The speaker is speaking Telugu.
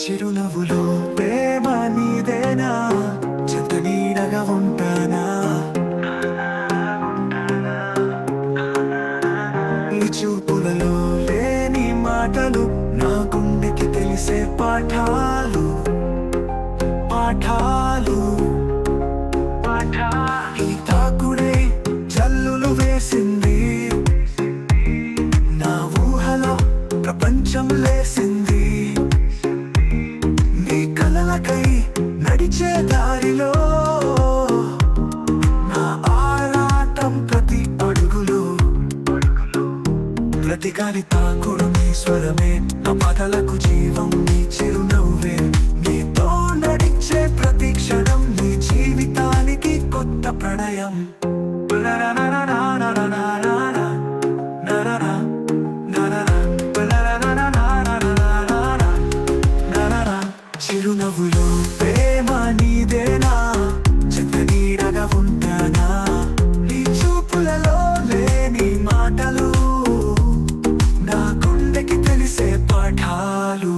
చిరునవ్వులో ప్రేమ నీదేనా, చెంత నీడగా ఉంటానా. నీ చూపులలో లేని మాటలు నా గుండెకి తెలిసే పాఠాలు పాఠాలు. ఈ తాకుడే జల్లులు వేసింది, నా ఊహలో ప్రపంచం లేసింది. నీ కలలకై నడిచే దారిలో నా ఆరాటం ప్రతి అడుగులో. ప్రతి గాలి తాకుడు నీ స్వరమే, నా పాటలకు జీవం నీ చిరునవ్వే. నీతో నడిచే ప్రతి క్షణం నీ జీవితానికి కొత్త ప్రణయం. చిరునవ్వులో ప్రేమ నీదేనా, చెంత నీడగా ఉంటానా. నీ చూపులలో లేని మాటలు నా గుండెకి తెలిసే పాఠాలు.